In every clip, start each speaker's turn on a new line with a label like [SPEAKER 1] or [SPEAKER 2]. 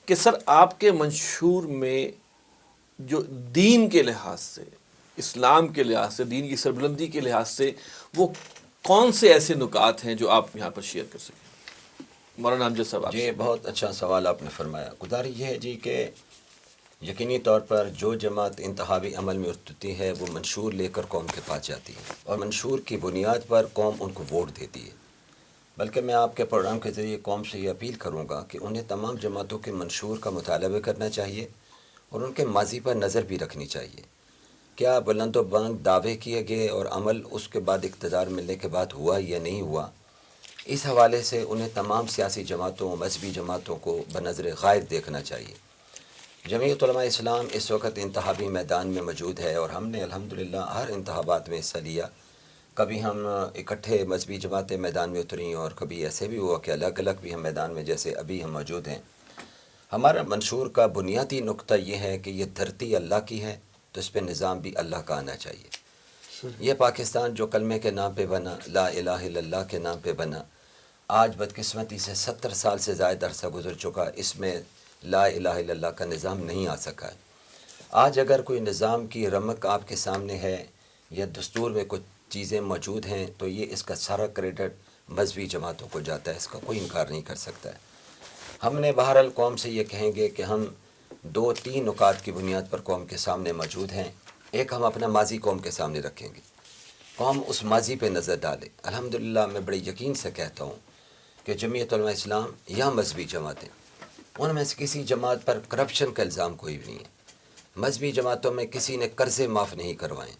[SPEAKER 1] کہ سر آپ کے منشور میں جو دین کے لحاظ سے، اسلام کے لحاظ سے، دین کی سربلندی کے لحاظ سے وہ کون سے ایسے نکات ہیں جو آپ یہاں پر شیئر کر سکیں؟ مولانا امجد صاحب آپ
[SPEAKER 2] جی
[SPEAKER 1] سے۔
[SPEAKER 2] بہت اچھا سوال آپ نے فرمایا. گزارش یہ ہے جی کہ یقینی طور پر جو جماعت انتخابی عمل میں اترتی ہے وہ منشور لے کر قوم کے پاس جاتی ہے، اور منشور کی بنیاد پر قوم ان کو ووٹ دیتی ہے. بلکہ میں آپ کے پروگرام کے ذریعے قوم سے یہ اپیل کروں گا کہ انہیں تمام جماعتوں کے منشور کا مطالعہ بھی کرنا چاہیے اور ان کے ماضی پر نظر بھی رکھنی چاہیے. کیا بلند و بلند دعوے کیے گئے اور عمل اس کے بعد اقتدار ملنے کے بعد ہوا یا نہیں ہوا؟ اس حوالے سے انہیں تمام سیاسی جماعتوں، مذہبی جماعتوں کو بنظر غائب دیکھنا چاہیے. جمعیت علماء اسلام اس وقت انتخابی میدان میں موجود ہے اور ہم نے الحمدللہ ہر انتخابات میں حصہ لیا. کبھی ہم اکٹھے مذہبی جماعتیں میدان میں اتریں اور کبھی ایسے بھی ہوا کہ الگ الگ بھی ہم میدان میں، جیسے ابھی ہم موجود ہیں. ہمارا منشور کا بنیادی نقطہ یہ ہے کہ یہ دھرتی اللہ کی ہے تو اس پہ نظام بھی اللہ کا آنا چاہیے. یہ پاکستان جو کلمے کے نام پہ بنا، لا الہ الا اللہ کے نام پہ بنا، آج بدقسمتی سے 70 سال سے زائد عرصہ گزر چکا، اس میں لا الہ الا اللہ کا نظام نہیں آ سکا ہے. آج اگر کوئی نظام کی رمق آپ کے سامنے ہے یا دستور میں کچھ چیزیں موجود ہیں تو یہ اس کا سارا کریڈٹ مذہبی جماعتوں کو جاتا ہے، اس کا کوئی انکار نہیں کر سکتا ہے. ہم نے بہرحال قوم سے یہ کہیں گے کہ ہم 2-3 نکات کی بنیاد پر قوم کے سامنے موجود ہیں. ایک، ہم اپنا ماضی قوم کے سامنے رکھیں گے، قوم اس ماضی پہ نظر ڈالے. الحمدللہ میں بڑے یقین سے کہتا ہوں کہ جمعیت علماء اسلام یا مذہبی جماعتیں، ان میں سے کسی جماعت پر کرپشن کا الزام کوئی بھی نہیں ہے. مذہبی جماعتوں میں کسی نے قرضے معاف نہیں کروائیں،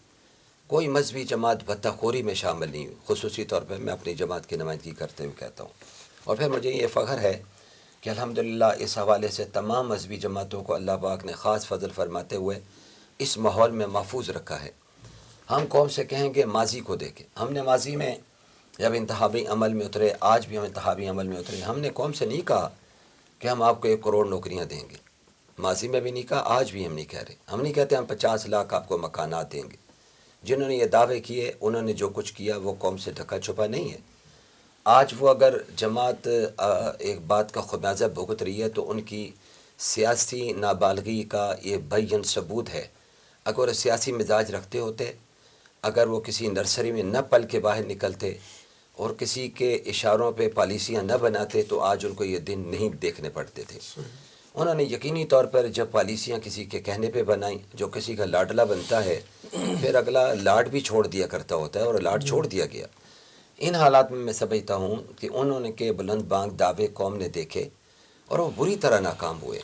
[SPEAKER 2] کوئی مذہبی جماعت بھتہ خوری میں شامل نہیں ہوئی. خصوصی طور پر میں اپنی جماعت کی نمائندگی کرتے ہوئے کہتا ہوں. اور پھر مجھے یہ فخر ہے کہ الحمدللہ اس حوالے سے تمام مذہبی جماعتوں کو اللہ پاک نے خاص فضل فرماتے ہوئے اس ماحول میں محفوظ رکھا ہے. ہم قوم سے کہیں گے ماضی کو دیکھیں. ہم نے ماضی میں جب انتخابی عمل میں اترے، آج بھی ہم انتخابی عمل میں اترے، ہم نے قوم سے نہیں کہا کہ ہم آپ کو 1 کروڑ نوکریاں دیں گے. ماضی میں بھی نہیں کہا، آج بھی ہم نہیں کہہ رہے. ہم نہیں کہتے ہم 50 لاکھ آپ کو مکانات دیں گے. جنہوں نے یہ دعوے کیے انہوں نے جو کچھ کیا وہ قوم سے ڈھکا چھپا نہیں ہے. آج وہ اگر جماعت ایک بات کا خمیازہ بھگت رہی ہے تو ان کی سیاسی نابالغی کا یہ بین ثبوت ہے. اگر وہ سیاسی مزاج رکھتے ہوتے، اگر وہ کسی نرسری میں نہ پل کے باہر نکلتے اور کسی کے اشاروں پہ پالیسیاں نہ بناتے تو آج ان کو یہ دن نہیں دیکھنے پڑتے تھے. انہوں نے یقینی طور پر جب پالیسیاں کسی کے کہنے پہ بنائیں، جو کسی کا لاڈلا بنتا ہے پھر اگلا لاڈ بھی چھوڑ دیا کرتا ہوتا ہے، اور لاڈ چھوڑ دیا گیا. ان حالات میں سمجھتا ہوں کہ انہوں نے کہ بلند بانگ دعوے قوم نے دیکھے اور وہ بری طرح ناکام ہوئے.